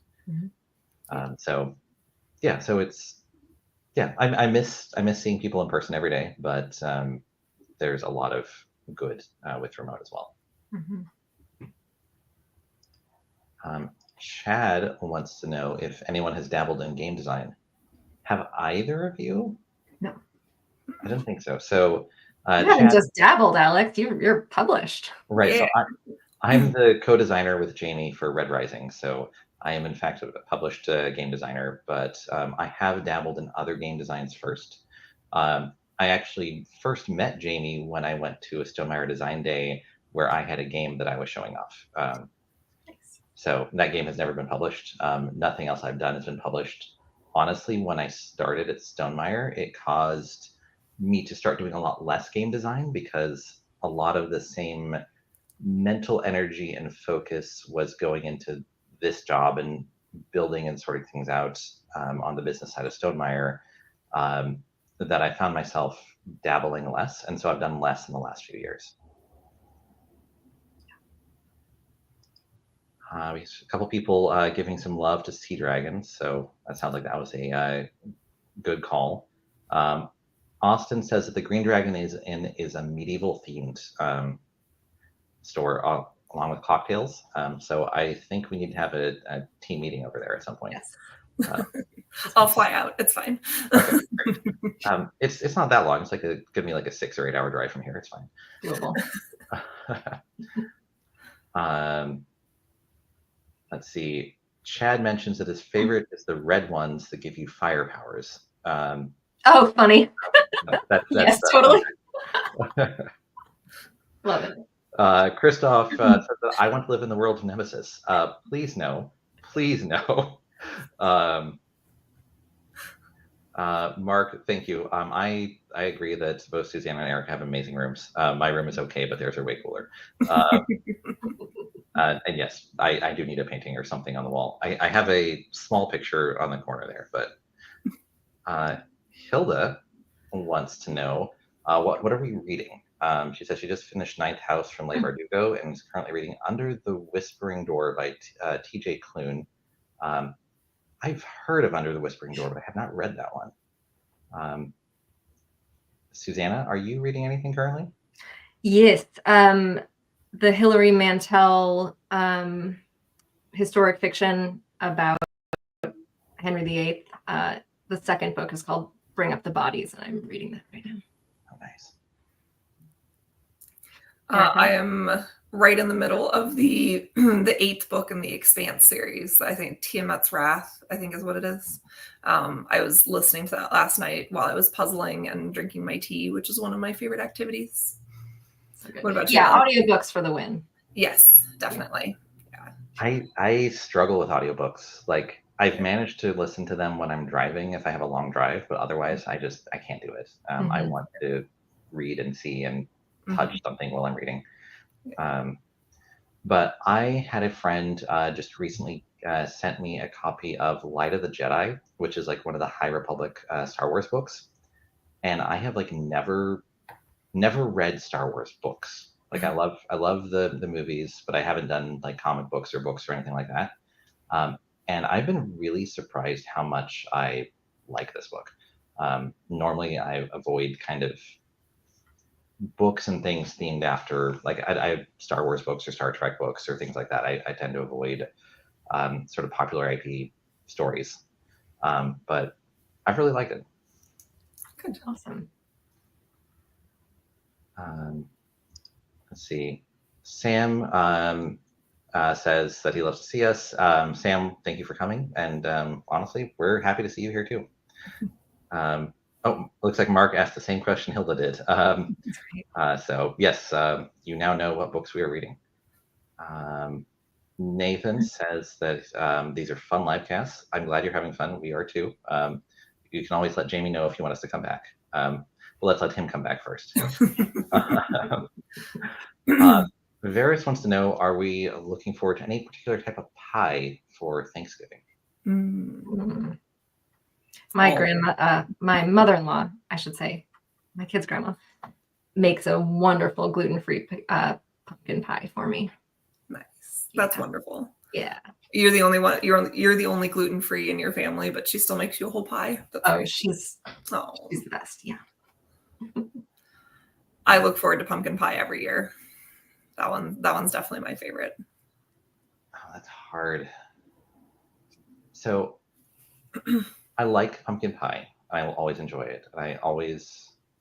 So yeah, so it's I miss seeing people in person every day, but there's a lot of good with remote as well. Chad wants to know if anyone has dabbled in game design. Have either of you? No. I don't think so. So you haven't just dabbled, Alex. You're published. Right. Yeah. So I'm the co-designer with Jamie for Red Rising. So I am in fact a published game designer, but I have dabbled in other game designs first. I actually first met Jamie when I went to a Stonemaier Design Day where I had a game that I was showing off. Nice. So that game has never been published. Nothing else I've done has been published. Honestly, when I started at Stonemaier, it caused me to start doing a lot less game design because a lot of the same mental energy and focus was going into this job and building and sorting things out on the business side of Stonemaier that I found myself dabbling less. And so I've done less in the last few years. We have a couple people giving some love to Sea Dragons. So that sounds like that was a good call. Austin says that the Green Dragon is a medieval themed store along with cocktails. So I think we need to have a team meeting over there at some point. Yes. I'll fly out. It's fine. Okay, it's not that long. It's like give me like a 6 or 8 hour drive from here. It's fine. Doable. Let's see. Chad mentions that his favorite is the red ones that give you fire powers. Oh, funny. That's yes, totally. Love it. Christoph says that I want to live in the world of Nemesis. Please no. Please no. Mark, thank you. I agree that both Susannah and Eric have amazing rooms. My room is okay, but theirs are way cooler. And yes, I do need a painting or something on the wall. I have a small picture on the corner there, but Hilda wants to know what are we reading? She says she just finished Ninth House from Leigh Bardugo and is currently reading Under the Whispering Door by T.J. Klune. I've heard of Under the Whispering Door, but I have not read that one. Susannah, are you reading anything currently? Yes. The Hilary Mantel historic fiction about Henry VIII. The second book is called Bring Up the Bodies, and I'm reading that right now. Oh, nice. I am right in the middle of the 8th book in the Expanse series. I think Tiamat's Wrath, I think is what it is. I was listening to that last night while I was puzzling and drinking my tea, which is one of my favorite activities. What about you? Yeah, audiobooks for the win. Yes, definitely. Yeah. I struggle with audiobooks. Like I've managed to listen to them when I'm driving if I have a long drive, but otherwise I can't do it. I want to read and see and touch something while I'm reading. But I had a friend just recently sent me a copy of Light of the Jedi, which is like one of the High Republic Star Wars books. And I have like never read Star Wars books. Like I love the movies, but I haven't done like comic books or books or anything like that. And I've been really surprised how much I like this book. Normally I avoid kind of books and things themed after, like I Star Wars books or Star Trek books or things like that. I tend to avoid sort of popular IP stories. But I've really liked it. Good. Awesome. Let's see. Sam says that he loves to see us. Sam, thank you for coming. And honestly, we're happy to see you here too. Oh, looks like Mark asked the same question Hilda did. So yes, you now know what books we are reading. Nathan says that these are fun live casts. I'm glad you're having fun. We are too. You can always let Jamie know if you want us to come back. But let's let him come back first. Varys wants to know, are we looking forward to any particular type of pie for Thanksgiving? Mm. My mother-in-law, I should say, my kid's grandma, makes a wonderful gluten-free pumpkin pie for me. Nice. That's wonderful. Yeah. You're the only one. You're the only gluten-free in your family, but she still makes you a whole pie. That's great. She's the best. Yeah. I look forward to pumpkin pie every year. That one's definitely my favorite. Oh, that's hard. So I like pumpkin pie. I will always enjoy it.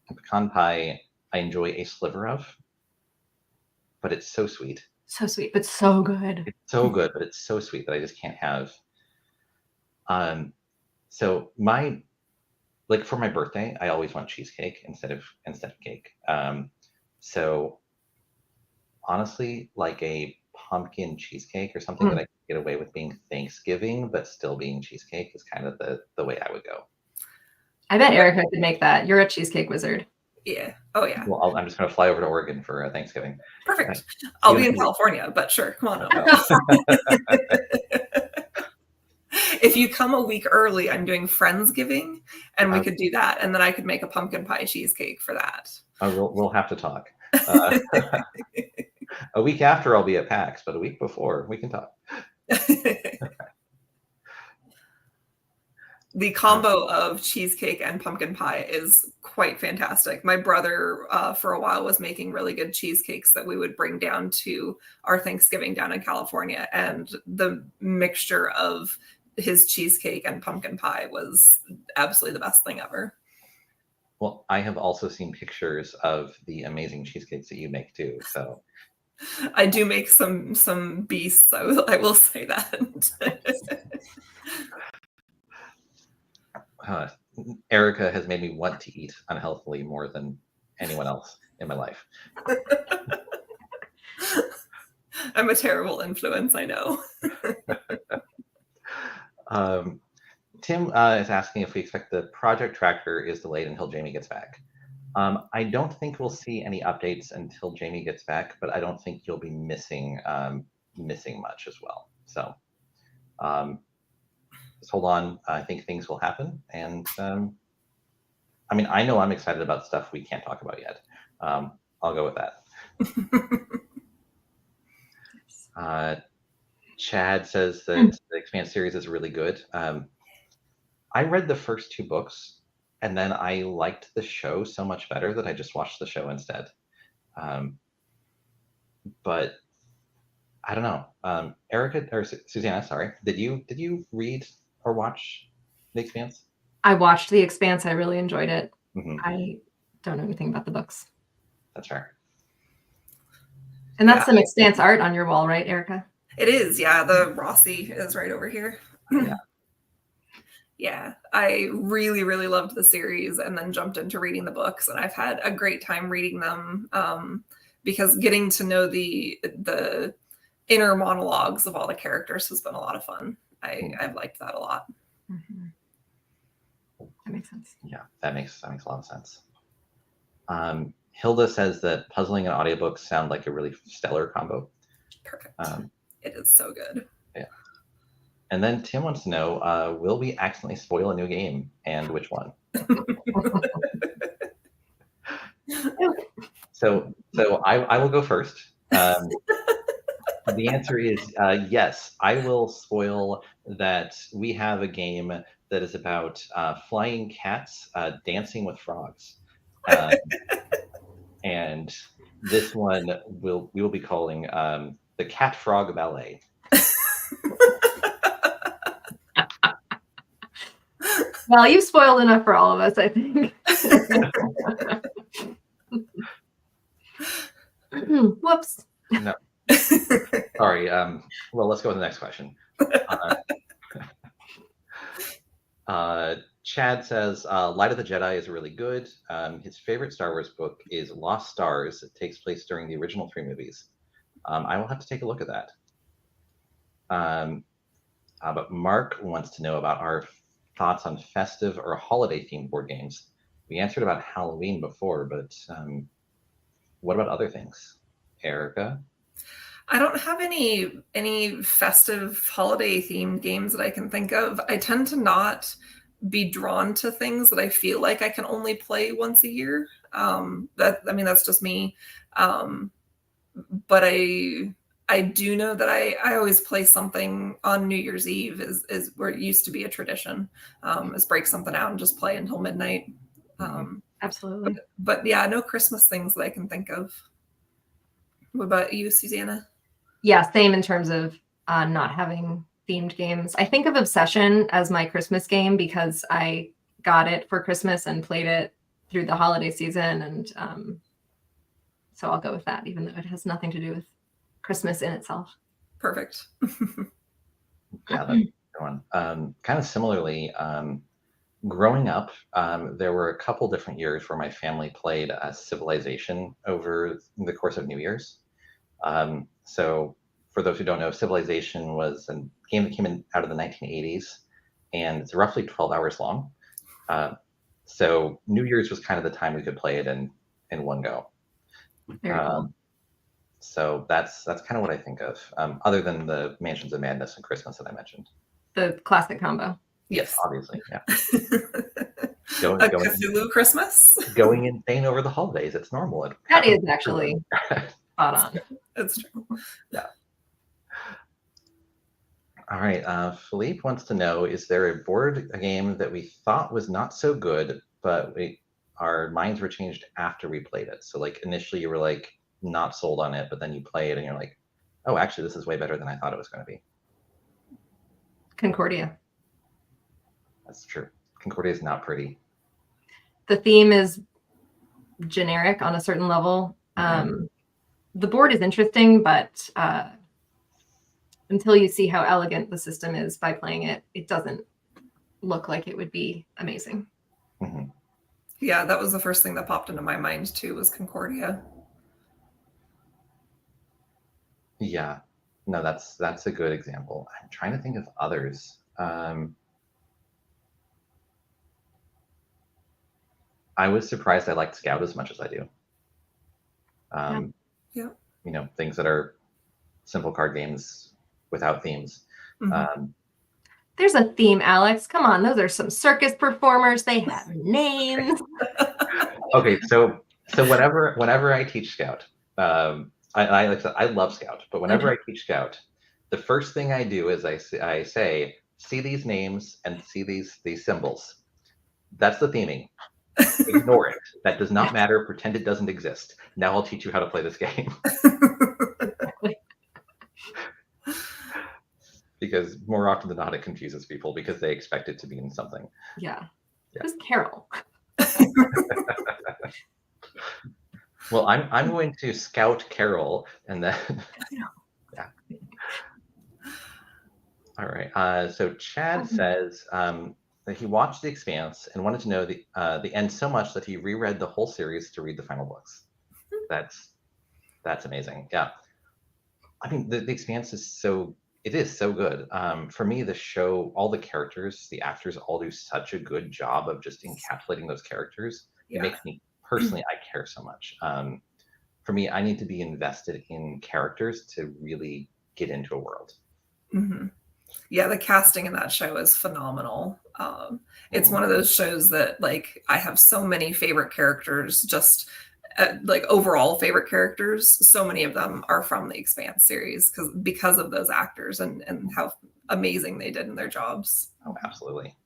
Pecan pie, I enjoy a sliver of, but it's so sweet. So sweet, but so good. It's so good, but it's so sweet that I just can't have. So for my birthday, I always want cheesecake instead of cake. So honestly, like a pumpkin cheesecake or something that I can get away with being Thanksgiving, but still being cheesecake is kind of the way I would go. I bet Erica could make that. You're a cheesecake wizard. Yeah. Oh yeah. Well, I'm just going to fly over to Oregon for Thanksgiving. Perfect. I'll be in California, but sure, come on over. If you come a week early, I'm doing Friendsgiving, and we could do that, and then I could make a pumpkin pie cheesecake for that. We'll have to talk. A week after, I'll be at PAX, but a week before, we can talk. The combo of cheesecake and pumpkin pie is quite fantastic. My brother, for a while, was making really good cheesecakes that we would bring down to our Thanksgiving down in California. And the mixture of his cheesecake and pumpkin pie was absolutely the best thing ever. Well, I have also seen pictures of the amazing cheesecakes that you make too. So I do make some beasts. I will say that. Erica has made me want to eat unhealthily more than anyone else in my life. I'm a terrible influence, I know. Tim is asking if we expect the project tracker is delayed until Jamie gets back. I don't think we'll see any updates until Jamie gets back, but I don't think you'll be missing much as well. So just hold on. I think things will happen. And I mean, I know I'm excited about stuff we can't talk about yet. I'll go with that. Chad says that the Expanse series is really good. I read the first 2 books, and then I liked the show so much better that I just watched the show instead. But I don't know. Erica or Susannah, sorry, did you read or watch The Expanse? I watched The Expanse. I really enjoyed it. Mm-hmm. I don't know anything about the books. That's fair. And that's some Expanse art on your wall, right, Erica? It is, yeah. The Rossi is right over here. Yeah. Yeah, I really, really loved the series and then jumped into reading the books, and I've had a great time reading them because getting to know the inner monologues of all the characters has been a lot of fun. I've liked that a lot. Mm-hmm. That makes sense. Yeah, that makes a lot of sense. Hilda says that puzzling and audiobooks sound like a really stellar combo. Perfect. It is so good. Yeah. And then Tim wants to know, will we accidentally spoil a new game, and which one? So I will go first. The answer is yes. I will spoil that we have a game that is about flying cats dancing with frogs. And this one we will be calling the Cat Frog Ballet. Well, you've spoiled enough for all of us, I think. Whoops. No. Sorry. Well, let's go to the next question. Chad says, Light of the Jedi is really good. His favorite Star Wars book is Lost Stars. It takes place during the original 3 movies. I will have to take a look at that. But Mark wants to know about our thoughts on festive or holiday-themed board games. We answered about Halloween before, but what about other things? Erica? I don't have any festive holiday themed games that I can think of. I tend to not be drawn to things that I feel like I can only play once a year. That's just me. Um, but I do know that I always play something on New Year's Eve is where it used to be a tradition. Is break something out and just play until midnight. Absolutely. But yeah, no Christmas things that I can think of. What about you, Susannah? Yeah, same in terms of not having themed games. I think of Obsession as my Christmas game because I got it for Christmas and played it through the holiday season. And so I'll go with that, even though it has nothing to do with Christmas in itself. Perfect. Yeah, that's a good one. Kind of similarly, growing up, there were a couple different years where my family played Civilization over the course of New Year's. So for those who don't know, Civilization was a game that came out of the 1980s, and it's roughly 12 hours long. So New Year's was kind of the time we could play it in one go. Very cool. So that's kind of what I think of, other than the Mansions of Madness and Christmas that I mentioned. The classic combo. Yes, obviously, yeah. A Cthulhu Christmas. Going insane over the holidays. It's normal. That is actually spot on. That's true. Yeah. All right. Philippe wants to know, is there a game that we thought was not so good, but our minds were changed after we played it? So like initially you were like not sold on it, but then you play it and you're like, oh, actually this is way better than I thought it was going to be. Concordia. That's true. Concordia is not pretty. The theme is generic on a certain level. The board is interesting, but until you see how elegant the system is by playing it, it doesn't look like it would be amazing. Mm-hmm. Yeah, that was the first thing that popped into my mind too, was Concordia. Yeah, no, that's a good example. I'm trying to think of others. I was surprised I liked Scout as much as I do. Yeah. You know, things that are simple card games without themes. Mm-hmm. There's a theme, Alex. Come on, those are some circus performers. They have names. Okay, so whenever I teach Scout, I love Scout, but whenever I teach Scout, the first thing I do is I say, see these names and see these symbols. That's the theming. Ignore it. That does not matter. Pretend it doesn't exist. Now I'll teach you how to play this game. Because more often than not, it confuses people because they expect it to mean something. Yeah. Who's Carol? Well, I'm going to Scout Carol, and then yeah. All right. So Chad says that he watched The Expanse and wanted to know the end so much that he reread the whole series to read the final books. That's amazing. Yeah. I mean, the Expanse is so good. For me, the show, all the characters, the actors all do such a good job of just encapsulating those characters. Yeah. It makes me personally, I care so much. For me, I need to be invested in characters to really get into a world. Mm-hmm. Yeah, the casting in that show is phenomenal. It's one of those shows that, like, I have so many favorite characters, just like overall favorite characters. So many of them are from the Expanse series because of those actors and how amazing they did in their jobs. Oh, absolutely.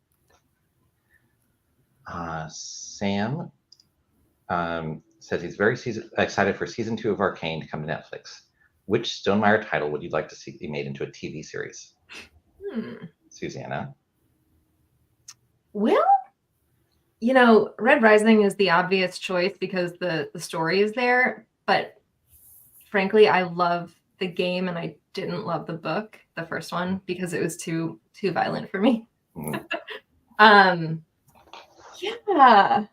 Sam says he's very excited for season 2 of Arcane to come to Netflix. Which Stonemaier title would you like to see be made into a TV series? Susannah? Well, Red Rising is the obvious choice because the story is there. But frankly, I love the game and I didn't love the book, the first one, because it was too violent for me. Yeah.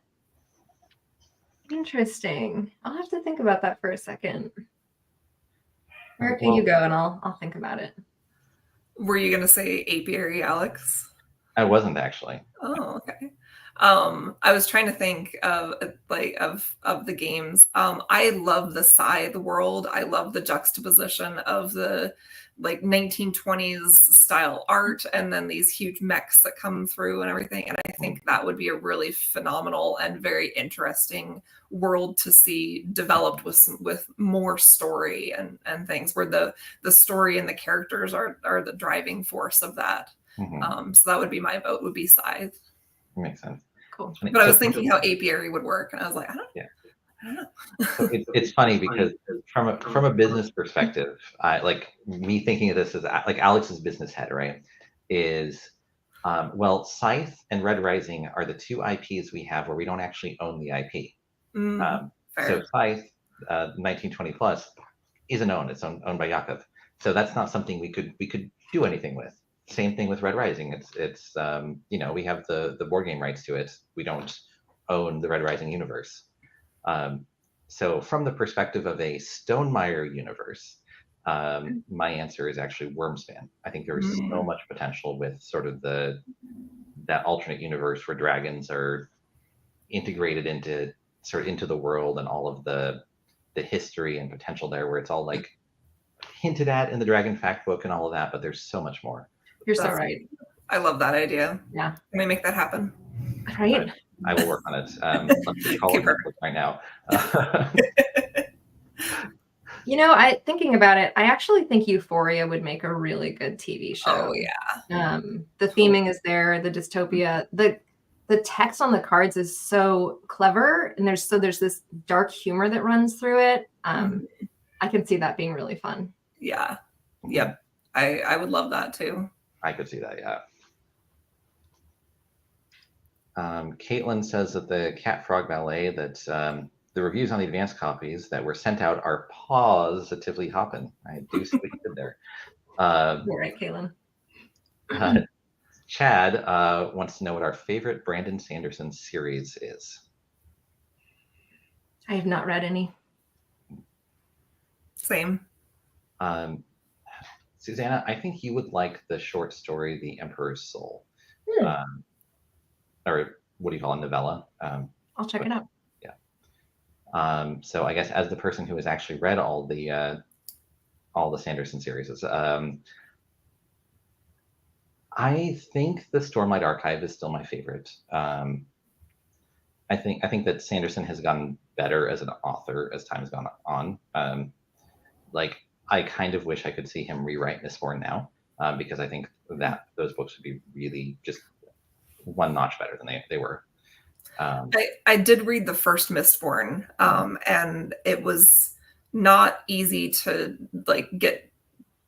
Interesting. I'll have to think about that for a second. Where can you go? And I'll think about it. Were you going to say apiary, Alex? I wasn't actually. Oh, okay. I was trying to think of the games. I love the Scythe world. I love the juxtaposition of the like 1920s style art and then these huge mechs that come through and everything. And I think that would be a really phenomenal and very interesting world to see developed with more story and things where the story and the characters are the driving force of that. So that would be my vote, would be Scythe. Makes sense. Cool. But I was thinking how apiary would work, and I was like, I don't know. So it's funny because from a business perspective, like me thinking of this as like Alex's business head, right? Is well, Scythe and Red Rising are the two IPs we have where we don't actually own the IP. So Scythe, 1920 plus, isn't owned; it's owned by Yakov. So that's not something we could do anything with. Same thing with Red Rising. It's you know, we have the board game rights to it. We don't own the Red Rising universe. So from the perspective of a Stonemaier universe, my answer is actually Wormspan. I think there's so much potential with sort of that alternate universe where dragons are integrated into the world and all of the history and potential there, where it's all like hinted at in the Dragon Fact book and all of that, but there's so much more. You're so right. I love that idea. Yeah. Can we make that happen? Right. I will work on it. Let's just call it right now. You know, thinking about it, I actually think Euphoria would make a really good TV show. Oh yeah. The theming is there, the dystopia, the text on the cards is so clever, and there's this dark humor that runs through it. I can see that being really fun. Yeah. Yep. I would love that too. I could see that, yeah. Caitlin says that the Cat Frog Ballet, that the reviews on the advanced copies that were sent out are positively hopping. I do see what you did there. You're right, Caitlin. Chad wants to know what our favorite Brandon Sanderson series is. I have not read any. Same. Susannah, I think you would like the short story, The Emperor's Soul. Or what do you call it, novella? I'll check it out. Yeah. So I guess as the person who has actually read all the Sanderson series, I think the Stormlight Archive is still my favorite. I think that Sanderson has gotten better as an author as time has gone on. Like, I kind of wish I could see him rewrite Mistborn now, because I think that those books would be really just one notch better than they were. I did read the first Mistborn, and it was not easy to like get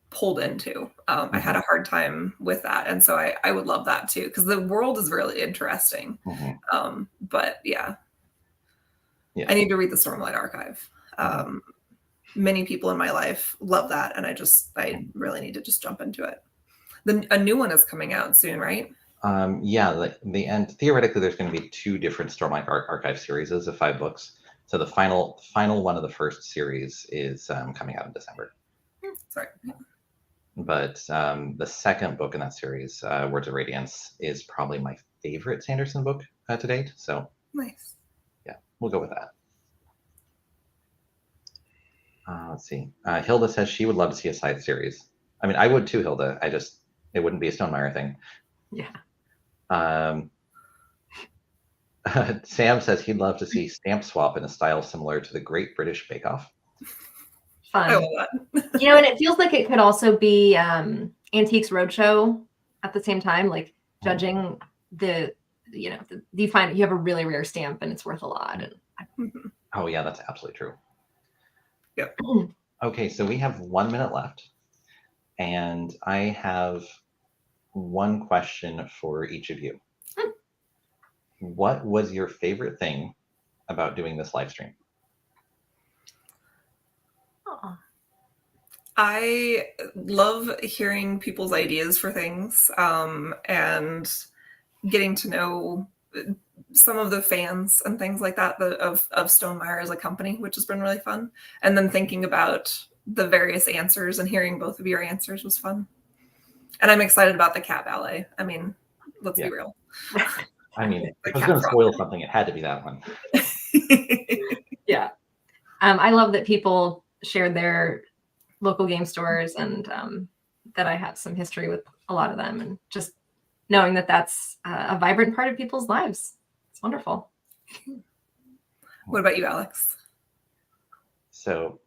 pulled into. I had a hard time with that, and so I would love that too, because the world is really interesting. But yeah, I need to read the Stormlight Archive. Many people in my life love that, and I really need to just jump into it. A new one is coming out soon, right? Yeah, the end. Theoretically, there's going to be two different Stormlight Archive series of 5 books. So the final one of the first series is coming out in December. Sorry. But the second book in that series, Words of Radiance, is probably my favorite Sanderson book to date. So nice. Yeah, we'll go with that. Let's see. Hilda says she would love to see a Scythe series. I mean, I would too, Hilda. It wouldn't be a Stonemaier thing. Yeah. Sam says he'd love to see Stamp Swap in a style similar to the Great British Bake Off. Fun. I love that. You know, and it feels like it could also be Antiques Roadshow at the same time, like judging you find you have a really rare stamp and it's worth a lot. And oh yeah, that's absolutely true. Yep. Okay, so we have 1 minute left, and I have one question for each of you. What was your favorite thing about doing this live stream? I love hearing people's ideas for things, and getting to know some of the fans and things like that of Stonemaier as a company, which has been really fun. And then thinking about the various answers and hearing both of your answers was fun. And I'm excited about the Cat Ballet. I mean, let's be real. I mean, The if I was Cat going to Frog spoil something, it had to be that one. Yeah. I love that people shared their local game stores, and that I have some history with a lot of them, and just knowing that that's a vibrant part of people's lives. It's wonderful. What about you, Alex? So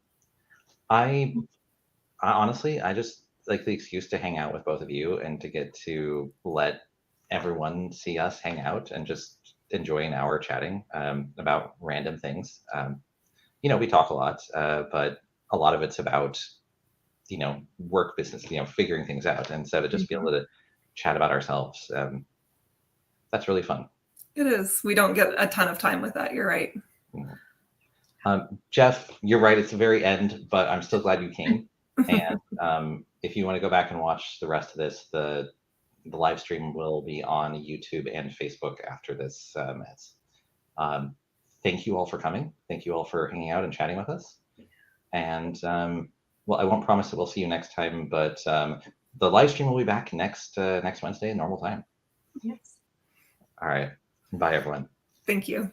I honestly, I just like the excuse to hang out with both of you and to get to let everyone see us hang out and just enjoy an hour chatting about random things. You know, we talk a lot, but a lot of it's about, you know, work business, you know, figuring things out. And so to just be able to chat about ourselves, that's really fun. It is. We don't get a ton of time with that. You're right. Jeff, you're right. It's the very end, but I'm still glad you came. And if you want to go back and watch the rest of this, the live stream will be on YouTube and Facebook after this mess. Thank you all for coming. Thank you all for hanging out and chatting with us. And well, I won't promise that we'll see you next time, but the live stream will be back next Wednesday, normal time. Yes. All right. Bye, everyone. Thank you.